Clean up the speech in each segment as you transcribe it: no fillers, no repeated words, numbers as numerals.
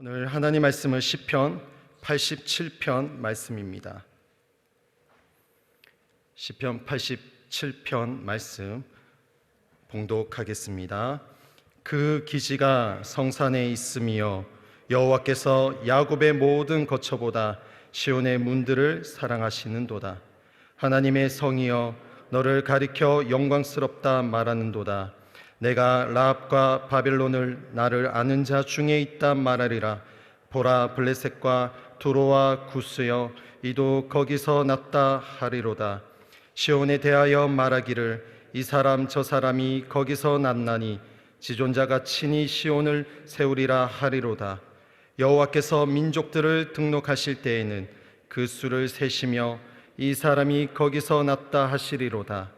오늘 하나님 말씀은 시편 87편 말씀입니다. 시편 87편 말씀 봉독하겠습니다. 그 기지가 성산에 있으며 여호와께서 야곱의 모든 거처보다 시온의 문들을 사랑하시는도다. 하나님의 성이여 너를 가리켜 영광스럽다 말하는도다. 내가 라합과 바벨론을 나를 아는 자 중에 있다 말하리라. 보라, 블레셋과 두로와 구스여 이도 거기서 났다 하리로다. 시온에 대하여 말하기를 이 사람 저 사람이 거기서 났나니 지존자가 친히 시온을 세우리라 하리로다. 여호와께서 민족들을 등록하실 때에는 그 수를 세시며 이 사람이 거기서 났다 하시리로다.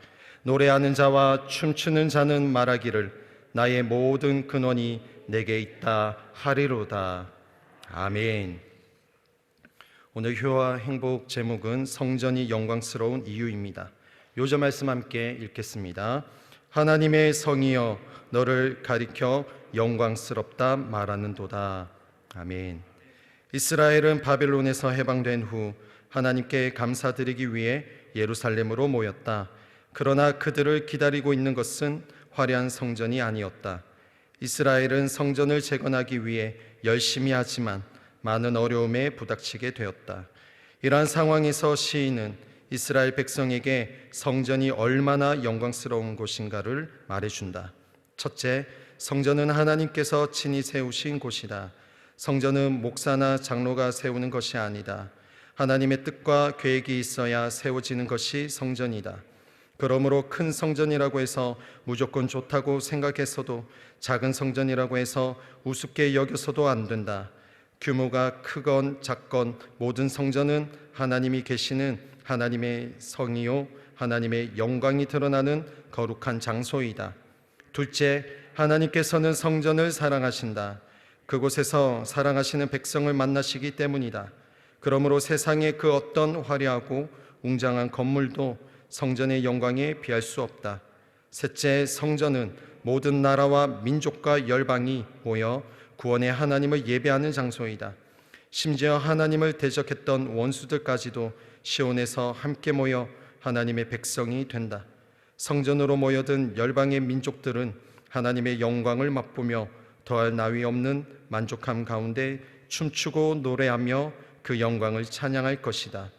노래하는 자와 춤추는 자는 말하기를 나의 모든 근원이 내게 있다 하리로다. 아멘. 오늘 효와 행복 제목은 성전이 영광스러운 이유입니다. 요절 말씀 함께 읽겠습니다. 하나님의 성이여 너를 가리켜 영광스럽다 말하는도다. 아멘. 이스라엘은 바벨론에서 해방된 후 하나님께 감사드리기 위해 예루살렘으로 모였다. 그러나 그들을 기다리고 있는 것은 화려한 성전이 아니었다. 이스라엘은 성전을 재건하기 위해 열심히 하지만 많은 어려움에 부닥치게 되었다. 이러한 상황에서 시인은 이스라엘 백성에게 성전이 얼마나 영광스러운 곳인가를 말해준다. 첫째, 성전은 하나님께서 친히 세우신 곳이다. 성전은 목사나 장로가 세우는 것이 아니다. 하나님의 뜻과 계획이 있어야 세워지는 것이 성전이다. 그러므로 큰 성전이라고 해서 무조건 좋다고 생각했어도 작은 성전이라고 해서 우습게 여겨서도 안 된다. 규모가 크건 작건 모든 성전은 하나님이 계시는 하나님의 성이요 하나님의 영광이 드러나는 거룩한 장소이다. 둘째, 하나님께서는 성전을 사랑하신다. 그곳에서 사랑하시는 백성을 만나시기 때문이다. 그러므로 세상의 그 어떤 화려하고 웅장한 건물도 성전의 영광에 비할 수 없다. 셋째, 성전은 모든 나라와 민족과 열방이 모여 구원의 하나님을 예배하는 장소이다. 심지어 하나님을 대적했던 원수들까지도 시온에서 함께 모여 하나님의 백성이 된다. 성전으로 모여든 열방의 민족들은 하나님의 영광을 맛보며 더할 나위 없는 만족함 가운데 춤추고 노래하며 그 영광을 찬양할 것이다.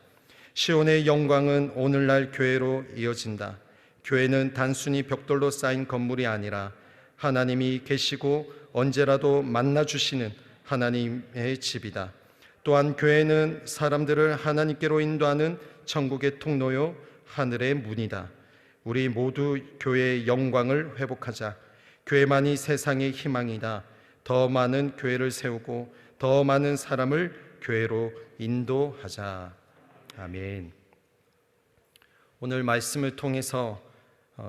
시온의 영광은 오늘날 교회로 이어진다. 교회는 단순히 벽돌로 쌓인 건물이 아니라 하나님이 계시고 언제라도 만나주시는 하나님의 집이다. 또한 교회는 사람들을 하나님께로 인도하는 천국의 통로요 하늘의 문이다. 우리 모두 교회의 영광을 회복하자. 교회만이 세상의 희망이다. 더 많은 교회를 세우고 더 많은 사람을 교회로 인도하자. 아멘. 오늘 말씀을 통해서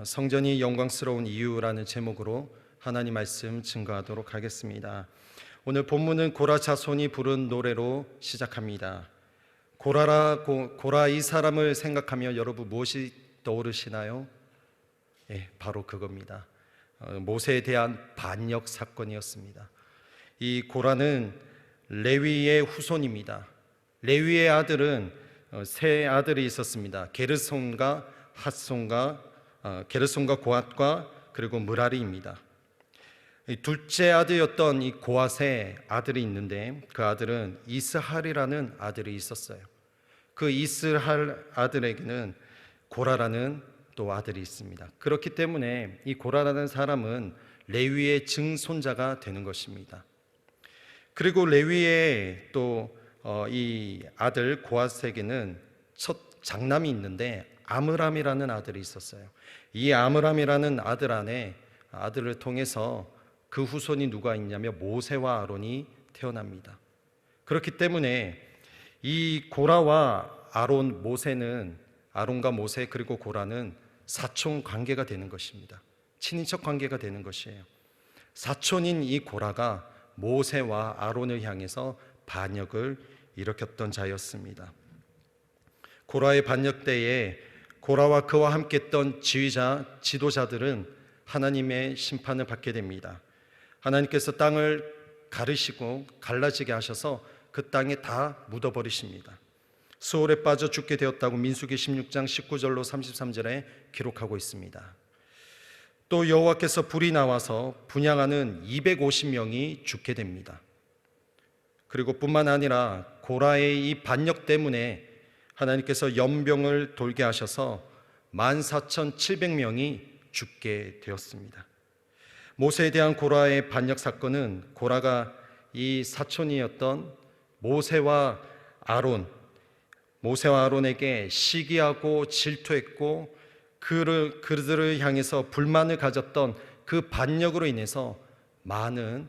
성전이 영광스러운 이유라는 제목으로 하나님 말씀 증거하도록 하겠습니다. 오늘 본문은 고라 자손이 부른 노래로 시작합니다. 고라 이 사람을 생각하며 여러분 무엇이 떠오르시나요? 바로 그겁니다. 모세에 대한 반역 사건이었습니다. 이 고라는 레위의 후손입니다. 레위의 아들은 세 아들이 있었습니다. 게르손과 게르손과 고핫과 그리고 무라리입니다. 둘째 아들이었던 이 고핫의 아들이 있는데 그 아들은 이스할이라는 아들이 있었어요. 그 이스할 아들에게는 고라라는 또 아들이 있습니다. 그렇기 때문에 이 고라라는 사람은 레위의 증손자가 되는 것입니다. 그리고 레위의 또 이 아들 고핫에게는 첫 장남이 있는데 아므람이라는 아들이 있었어요. 이 아므람이라는 아들을 통해서 그 후손이 누가 있냐면 모세와 아론이 태어납니다. 그렇기 때문에 이 고라와 아론과 모세 그리고 고라는 사촌 관계가 되는 것입니다. 친인척 관계가 되는 것이에요. 사촌인 이 고라가 모세와 아론을 향해서 반역을 일으켰던 자였습니다. 고라의 반역 때에 고라와 그와 함께 했던 지도자들은 하나님의 심판을 받게 됩니다. 하나님께서 땅을 가르시고 갈라지게 하셔서 그 땅에 다 묻어버리십니다. 수월에 빠져 죽게 되었다고 민수기 16장 19절로 33절에 기록하고 있습니다. 또 여호와께서 불이 나와서 분향하는 250명이 죽게 됩니다. 그리고 뿐만 아니라 고라의 이 반역 때문에 하나님께서 연병을 돌게 하셔서 14,700명이 죽게 되었습니다. 모세에 대한 고라의 반역 사건은 고라가 이 사촌이었던 모세와 아론에게 시기하고 질투했고 그들을 향해서 불만을 가졌던 그 반역으로 인해서 많은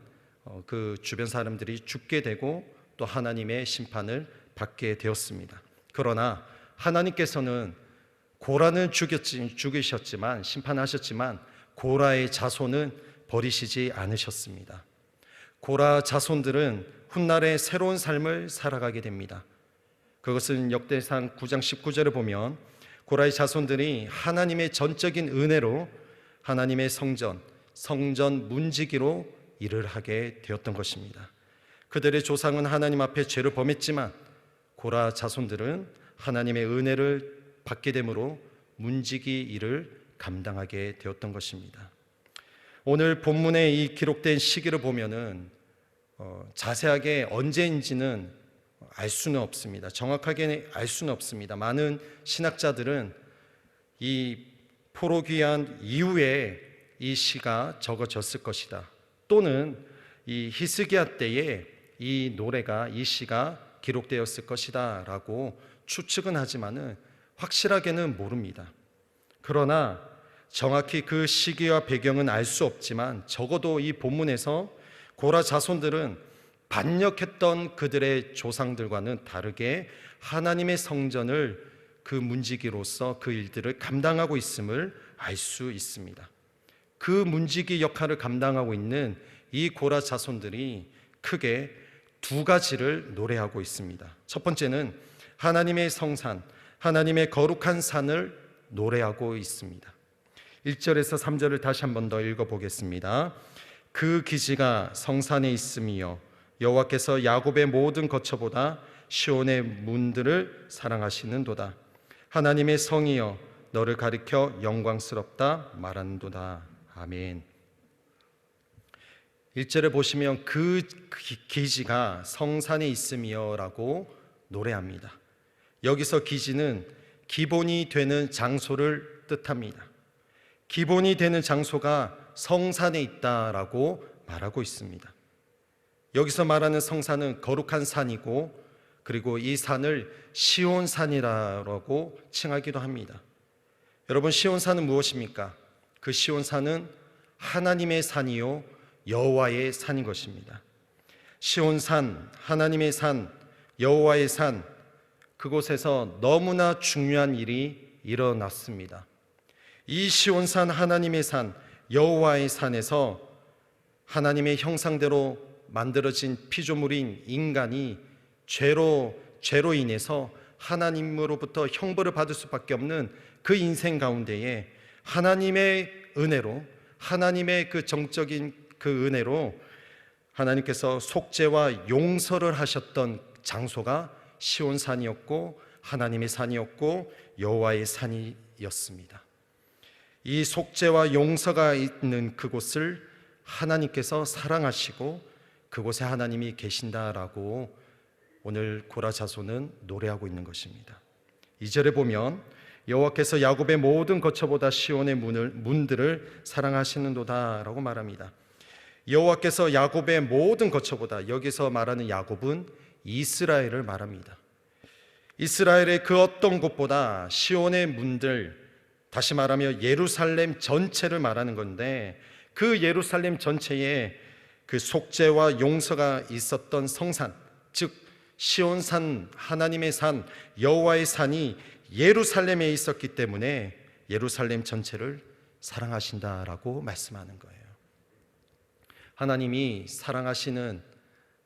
그 주변 사람들이 죽게 되고 또 하나님의 심판을 받게 되었습니다. 그러나 하나님께서는 고라는 죽이셨지만 심판하셨지만 고라의 자손은 버리시지 않으셨습니다. 고라 자손들은 훗날에 새로운 삶을 살아가게 됩니다. 그것은 역대상 9장 19절에 보면 고라의 자손들이 하나님의 전적인 은혜로 하나님의 성전 문지기로 일을 하게 되었던 것입니다. 그들의 조상은 하나님 앞에 죄를 범했지만 고라 자손들은 하나님의 은혜를 받게 되므로 문지기 일을 감당하게 되었던 것입니다. 오늘 본문에 이 기록된 시기를 보면은 자세하게 언제인지는 알 수는 없습니다. 정확하게 알 수는 없습니다. 많은 신학자들은 이 포로귀환 이후에 이 시가 적어졌을 것이다. 또는 이 히스기야 때에 이 노래가 이 시가 기록되었을 것이다 라고 추측은 하지만은 확실하게는 모릅니다. 그러나 정확히 그 시기와 배경은 알 수 없지만 적어도 이 본문에서 고라 자손들은 반역했던 그들의 조상들과는 다르게 하나님의 성전을 그 문지기로서 그 일들을 감당하고 있음을 알 수 있습니다. 그 문지기 역할을 감당하고 있는 이 고라 자손들이 크게 두 가지를 노래하고 있습니다. 첫 번째는 하나님의 성산, 하나님의 거룩한 산을 노래하고 있습니다. 1절에서 3절을 다시 한 번 더 읽어보겠습니다. 그 기지가 성산에 있음이요 여호와께서 야곱의 모든 거처보다 시온의 문들을 사랑하시는도다. 하나님의 성이여 너를 가리켜 영광스럽다 말하는도다. 아멘. 1절에 보시면 그 기지가 성산에 있음이여 라고 노래합니다. 여기서 기지는 기본이 되는 장소를 뜻합니다. 기본이 되는 장소가 성산에 있다라고 말하고 있습니다. 여기서 말하는 성산은 거룩한 산이고 그리고 이 산을 시온산이라고 칭하기도 합니다. 여러분, 시온산은 무엇입니까? 그 시온산은 하나님의 산이요 여호와의 산인 것입니다. 시온산, 하나님의 산, 여호와의 산, 그곳에서 너무나 중요한 일이 일어났습니다. 이 시온산, 하나님의 산, 여호와의 산에서 하나님의 형상대로 만들어진 피조물인 인간이 죄로 인해서 하나님으로부터 형벌을 받을 수밖에 없는 그 인생 가운데에 하나님의 은혜로, 하나님의 그 정적인 그 은혜로 하나님께서 속죄와 용서를 하셨던 장소가 시온산이었고 하나님의 산이었고 여호와의 산이었습니다. 이 속죄와 용서가 있는 그곳을 하나님께서 사랑하시고 그곳에 하나님이 계신다라고 오늘 고라 자손은 노래하고 있는 것입니다. 2절에 보면 여호와께서 야곱의 모든 거처보다 시온의 문들을 사랑하시는도다라고 말합니다. 여호와께서 야곱의 모든 거처보다, 여기서 말하는 야곱은 이스라엘을 말합니다. 이스라엘의 그 어떤 곳보다 시온의 문들, 다시 말하면 예루살렘 전체를 말하는 건데 그 예루살렘 전체에 그 속죄와 용서가 있었던 성산, 즉 시온산, 하나님의 산, 여호와의 산이 예루살렘에 있었기 때문에 예루살렘 전체를 사랑하신다라고 말씀하는 거예요. 하나님이 사랑하시는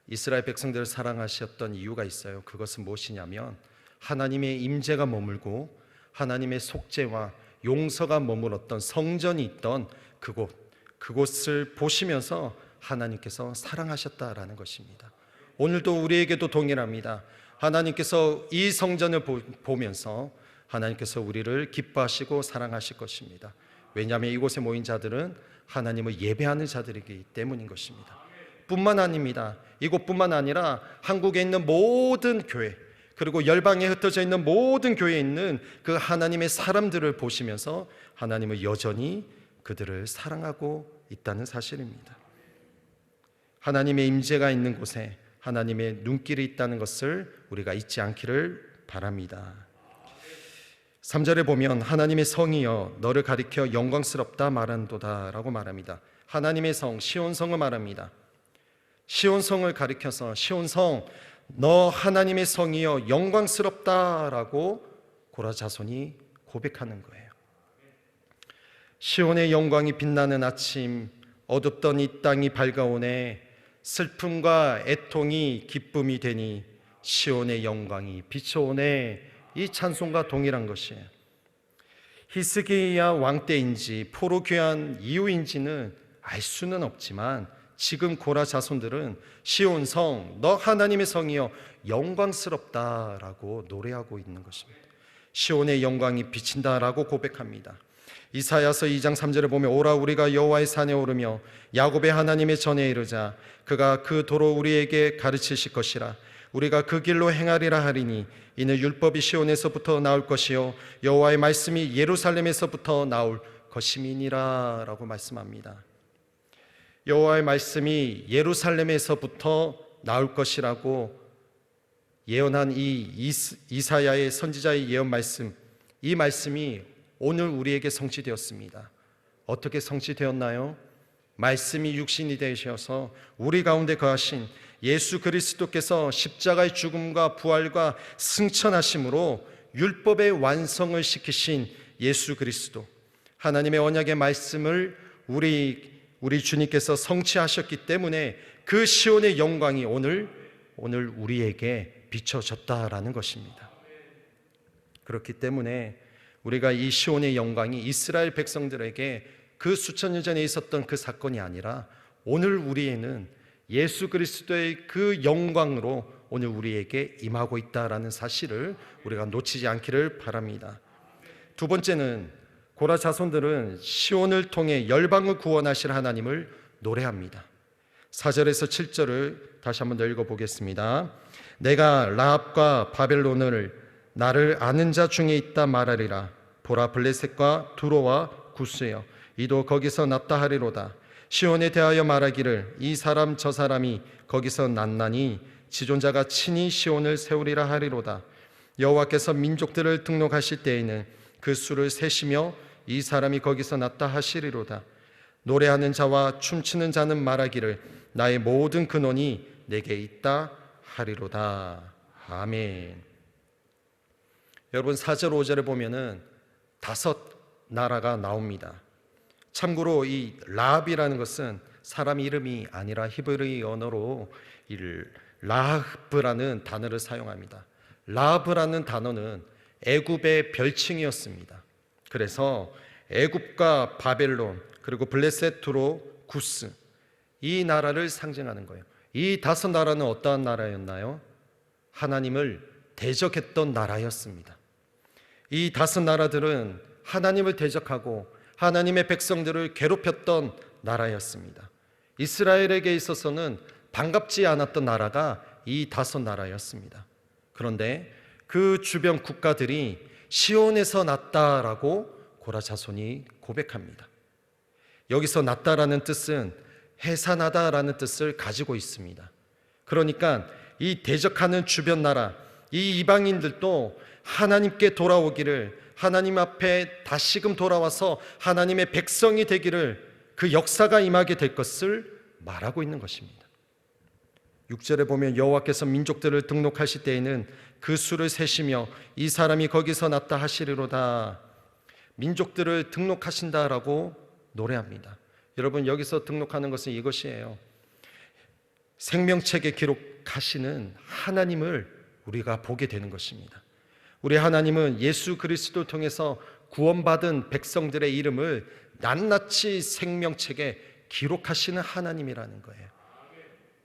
이스라엘 백성들을 사랑하셨던 이유가 있어요. 그것은 무엇이냐면 하나님의 임재가 머물고 하나님의 속죄와 용서가 머물었던 성전이 있던 그곳을 보시면서 하나님께서 사랑하셨다라는 것입니다. 오늘도 우리에게도 동일합니다. 하나님께서 이 성전을 보면서 하나님께서 우리를 기뻐하시고 사랑하실 것입니다. 왜냐하면 이곳에 모인 자들은 하나님을 예배하는 자들이기 때문인 것입니다. 뿐만 아닙니다. 이곳뿐만 아니라 한국에 있는 모든 교회, 그리고 열방에 흩어져 있는 모든 교회에 있는 그 하나님의 사람들을 보시면서 하나님은 여전히 그들을 사랑하고 있다는 사실입니다. 하나님의 임재가 있는 곳에 하나님의 눈길이 있다는 것을 우리가 잊지 않기를 바랍니다. 3절에 보면 하나님의 성이여 너를 가리켜 영광스럽다 말한도다 라고 말합니다. 하나님의 성, 시온성을 말합니다. 시온성을 가리켜서 시온성 너 하나님의 성이여 영광스럽다라고 고라 자손이 고백하는 거예요. 시온의 영광이 빛나는 아침, 어둡던 이 땅이 밝아오네. 슬픔과 애통이 기쁨이 되니 시온의 영광이 비춰오네. 이 찬송과 동일한 것이에요. 히스기야 왕 때인지 포로귀환 이후인지는 알 수는 없지만 지금 고라 자손들은 시온성 너 하나님의 성이여 영광스럽다라고 노래하고 있는 것입니다. 시온의 영광이 비친다라고 고백합니다. 이사야서 2장 3절에 보면 오라 우리가 여호와의 산에 오르며 야곱의 하나님의 전에 이르자 그가 그 도로 우리에게 가르치실 것이라. 우리가 그 길로 행하리라 하리니 이는 율법이 시온에서부터 나올 것이요 여호와의 말씀이 예루살렘에서부터 나올 것임이니라 라고 말씀합니다. 여호와의 말씀이 예루살렘에서부터 나올 것이라고 예언한 이 이사야의 선지자의 예언 말씀, 이 말씀이 오늘 우리에게 성취되었습니다. 어떻게 성취되었나요? 말씀이 육신이 되셔서 우리 가운데 거하신 예수 그리스도께서 십자가의 죽음과 부활과 승천하심으로 율법의 완성을 시키신 예수 그리스도, 하나님의 언약의 말씀을 우리 주님께서 성취하셨기 때문에 그 시온의 영광이 오늘 우리에게 비춰졌다라는 것입니다. 그렇기 때문에 우리가 이 시온의 영광이 이스라엘 백성들에게 그 수천 년 전에 있었던 그 사건이 아니라 오늘 우리에는 예수 그리스도의 그 영광으로 오늘 우리에게 임하고 있다라는 사실을 우리가 놓치지 않기를 바랍니다. 두 번째는 고라 자손들은 시온을 통해 열방을 구원하실 하나님을 노래합니다. 4절에서 7절을 다시 한번 더 읽어보겠습니다. 내가 라합과 바벨론을 나를 아는 자 중에 있다 말하리라. 보라 블레셋과 두로와 구스여 이도 거기서 났다 하리로다. 시온에 대하여 말하기를 이 사람 저 사람이 거기서 났나니 지존자가 친히 시온을 세우리라 하리로다. 여호와께서 민족들을 등록하실 때에는 그 수를 세시며 이 사람이 거기서 났다 하시리로다. 노래하는 자와 춤추는 자는 말하기를 나의 모든 근원이 내게 있다 하리로다. 아멘. 여러분 4절 5절에 보면은 5 나라가 나옵니다. 참고로 이 라합이라는 것은 사람 이름이 아니라 히브리 언어로 이 라하브라는 단어를 사용합니다. 라하브라는 단어는 애굽의 별칭이었습니다. 그래서 애굽과 바벨론 그리고 블레셋 두로 구스 이 나라를 상징하는 거예요. 이 5 나라는 어떠한 나라였나요? 하나님을 대적했던 나라였습니다. 이 5 나라들은 하나님을 대적하고 하나님의 백성들을 괴롭혔던 나라였습니다. 이스라엘에게 있어서는 반갑지 않았던 나라가 이 5 나라였습니다. 그런데 그 주변 국가들이 시온에서 났다라고 고라 자손이 고백합니다. 여기서 났다라는 뜻은 해산하다라는 뜻을 가지고 있습니다. 그러니까 이 대적하는 주변 나라, 이 이방인들도 하나님께 돌아오기를, 하나님 앞에 다시금 돌아와서 하나님의 백성이 되기를, 그 역사가 임하게 될 것을 말하고 있는 것입니다. 6절에 보면 여호와께서 민족들을 등록하실 때에는 그 수를 세시며 이 사람이 거기서 났다 하시리로다. 민족들을 등록하신다라고 노래합니다. 여러분, 여기서 등록하는 것은 이것이에요. 생명책에 기록하시는 하나님을 우리가 보게 되는 것입니다. 우리 하나님은 예수 그리스도를 통해서 구원받은 백성들의 이름을 낱낱이 생명책에 기록하시는 하나님이라는 거예요.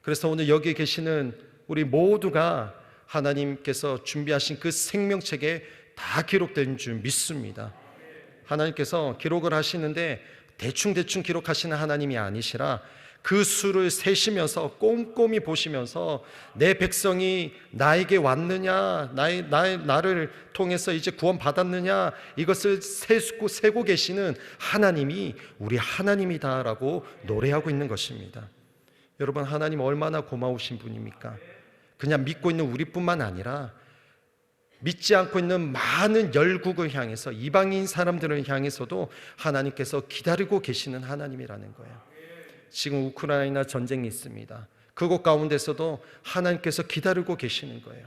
그래서 오늘 여기 계시는 우리 모두가 하나님께서 준비하신 그 생명책에 다 기록된 줄 믿습니다. 하나님께서 기록을 하시는데 대충 기록하시는 하나님이 아니시라 그 수를 세시면서 꼼꼼히 보시면서 내 백성이 나에게 왔느냐, 나를 통해서 이제 구원 받았느냐, 이것을 세고 계시는 하나님이 우리 하나님이다라고 노래하고 있는 것입니다. 여러분, 하나님 얼마나 고마우신 분입니까? 그냥 믿고 있는 우리뿐만 아니라 믿지 않고 있는 많은 열국을 향해서, 이방인 사람들을 향해서도 하나님께서 기다리고 계시는 하나님이라는 거예요. 지금 우크라이나 전쟁이 있습니다. 그곳 가운데서도 하나님께서 기다리고 계시는 거예요.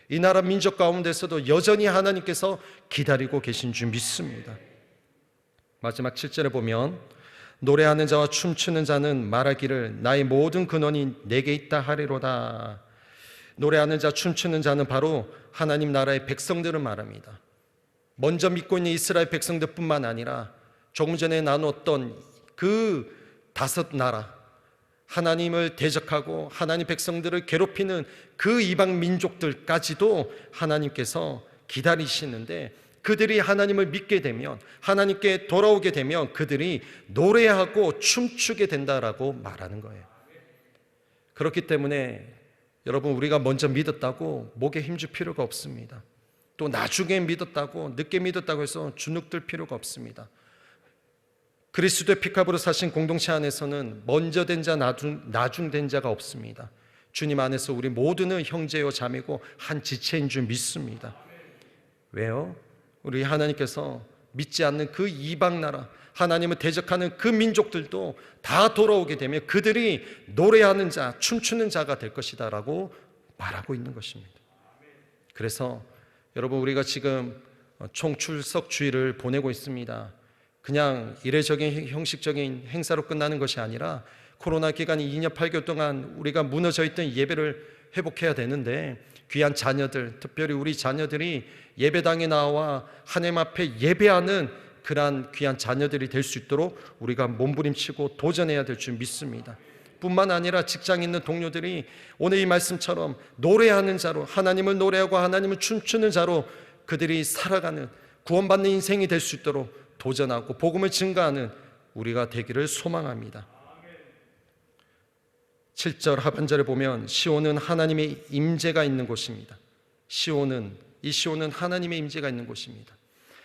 이 나라 민족 가운데서도 여전히 하나님께서 기다리고 계신 줄 믿습니다. 마지막 7절에 보면 노래하는 자와 춤추는 자는 말하기를 나의 모든 근원이 내게 있다 하리로다. 노래하는 자, 춤추는 자는 바로 하나님 나라의 백성들을 말합니다. 먼저 믿고 있는 이스라엘 백성들뿐만 아니라 조금 전에 나눴던 그 5 나라, 하나님을 대적하고 하나님 백성들을 괴롭히는 그 이방 민족들까지도 하나님께서 기다리시는데, 그들이 하나님을 믿게 되면, 하나님께 돌아오게 되면 그들이 노래하고 춤추게 된다라고 말하는 거예요. 그렇기 때문에 여러분, 우리가 먼저 믿었다고 목에 힘줄 필요가 없습니다. 또 나중에 믿었다고, 늦게 믿었다고 해서 주눅들 필요가 없습니다. 그리스도의 피값으로 사신 공동체 안에서는 먼저 된 자, 나중 된 자가 없습니다. 주님 안에서 우리 모두는 형제요 자매고 한 지체인 줄 믿습니다. 왜요? 우리 하나님께서 믿지 않는 그 이방 나라, 하나님을 대적하는 그 민족들도 다 돌아오게 되면 그들이 노래하는 자, 춤추는 자가 될 것이다 라고 말하고 있는 것입니다. 그래서 여러분, 우리가 지금 총출석 주일을 보내고 있습니다. 그냥 이례적인 형식적인 행사로 끝나는 것이 아니라 코로나 기간이 2년 8개월 동안 우리가 무너져 있던 예배를 회복해야 되는데, 귀한 자녀들, 특별히 우리 자녀들이 예배당에 나와 하나님 앞에 예배하는 그러한 귀한 자녀들이 될 수 있도록 우리가 몸부림치고 도전해야 될 줄 믿습니다. 뿐만 아니라 직장에 있는 동료들이 오늘 이 말씀처럼 노래하는 자로, 하나님을 노래하고 하나님을 춤추는 자로 그들이 살아가는, 구원받는 인생이 될 수 있도록 도전하고 복음을 증거하는 우리가 되기를 소망합니다. 7절 하반절에 보면 시온은 하나님의 임재가 있는 곳입니다. 이 시온은 하나님의 임재가 있는 곳입니다.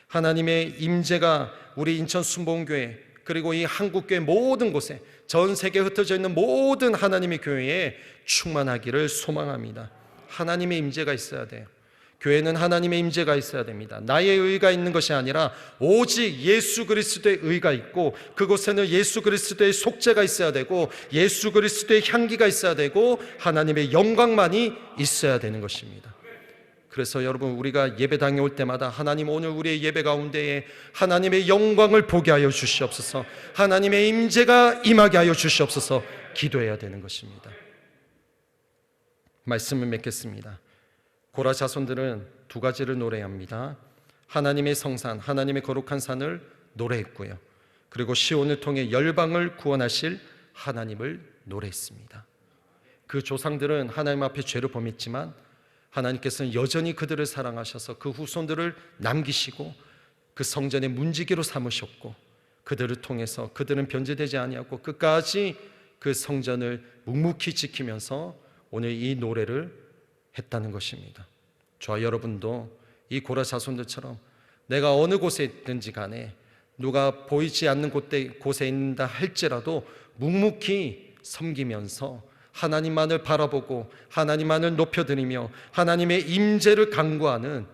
하나님의 임재가 우리 인천 순복음교회, 그리고 이 한국교회 모든 곳에, 전 세계에 흩어져 있는 모든 하나님의 교회에 충만하기를 소망합니다. 하나님의 임재가 있어야 돼요. 교회는 하나님의 임재가 있어야 됩니다. 나의 의가 있는 것이 아니라 오직 예수 그리스도의 의가 있고, 그곳에는 예수 그리스도의 속죄가 있어야 되고, 예수 그리스도의 향기가 있어야 되고, 하나님의 영광만이 있어야 되는 것입니다. 그래서 여러분, 우리가 예배당에 올 때마다 하나님, 오늘 우리의 예배 가운데에 하나님의 영광을 보게 하여 주시옵소서, 하나님의 임재가 임하게 하여 주시옵소서 기도해야 되는 것입니다. 말씀을 맺겠습니다. 고라 자손들은 2가지를 노래합니다. 하나님의 성산, 하나님의 거룩한 산을 노래했고요, 그리고 시온을 통해 열방을 구원하실 하나님을 노래했습니다. 그 조상들은 하나님 앞에 죄를 범했지만 하나님께서는 여전히 그들을 사랑하셔서 그 후손들을 남기시고 그 성전의 문지기로 삼으셨고, 그들을 통해서 그들은 변제되지 아니하고 끝까지 그 성전을 묵묵히 지키면서 오늘 이 노래를 했다는 것입니다. 저와 여러분도 이 고라 자손들처럼 내가 어느 곳에 있든지 간에, 누가 보이지 않는 곳에 있는다 할지라도 묵묵히 섬기면서 하나님만을 바라보고 하나님만을 높여드리며 하나님의 임재를 간구하는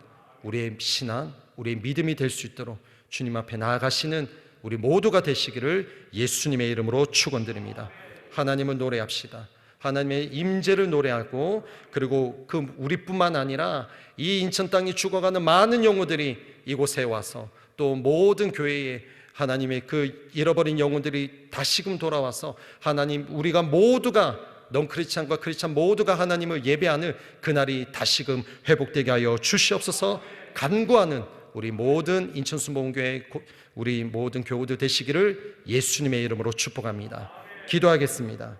우리의 신앙, 우리의 믿음이 될 수 있도록 주님 앞에 나아가시는 우리 모두가 되시기를 예수님의 이름으로 축원드립니다. 하나님을 노래합시다. 하나님의 임재를 노래하고, 그리고 그 우리뿐만 아니라 이 인천 땅이 죽어가는 많은 영혼들이 이곳에 와서, 또 모든 교회에 하나님의 그 잃어버린 영혼들이 다시금 돌아와서 하나님, 우리가 모두가 넌 크리스찬과 크리스찬 모두가 하나님을 예배하는 그날이 다시금 회복되게 하여 주시옵소서 간구하는 우리 모든 인천 순복음교회, 우리 모든 교우들 되시기를 예수님의 이름으로 축복합니다. 기도하겠습니다.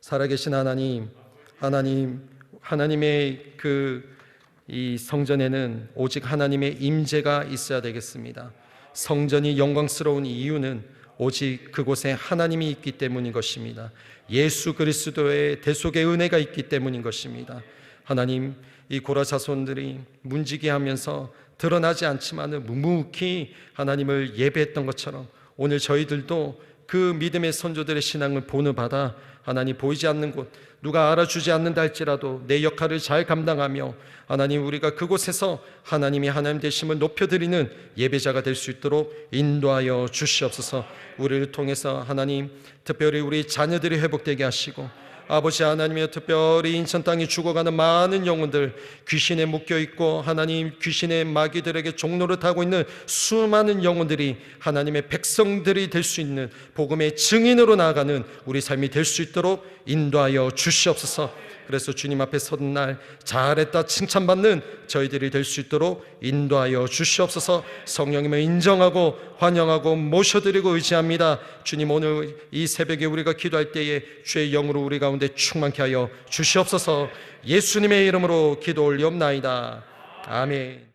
살아계신 하나님, 하나님의 이 성전에는 오직 하나님의 임재가 있어야 되겠습니다. 성전이 영광스러운 이유는 오직 그곳에 하나님이 있기 때문인 것입니다. 예수 그리스도의 대속의 은혜가 있기 때문인 것입니다. 하나님, 이 고라 자손들이 문지기하면서 드러나지 않지만 묵묵히 하나님을 예배했던 것처럼 오늘 저희들도 그 믿음의 선조들의 신앙을 본받아 하나님 보이지 않는 곳, 누가 알아주지 않는다 할지라도 내 역할을 잘 감당하며 하나님, 우리가 그곳에서 하나님이 하나님 되심을 높여드리는 예배자가 될 수 있도록 인도하여 주시옵소서. 우리를 통해서 하나님, 특별히 우리 자녀들이 회복되게 하시고, 아버지 하나님의 특별히 인천 땅에 죽어가는 많은 영혼들, 귀신에 묶여있고 하나님 귀신의 마귀들에게 종로를 타고 있는 수많은 영혼들이 하나님의 백성들이 될 수 있는 복음의 증인으로 나아가는 우리 삶이 될 수 있도록 인도하여 주시옵소서. 그래서 주님 앞에 선 날 잘했다 칭찬받는 저희들이 될 수 있도록 인도하여 주시옵소서. 성령님을 인정하고 환영하고 모셔드리고 의지합니다. 주님, 오늘 이 새벽에 우리가 기도할 때에 주의 영으로 우리 가운데 충만케 하여 주시옵소서. 예수님의 이름으로 기도 올리옵나이다. 아멘.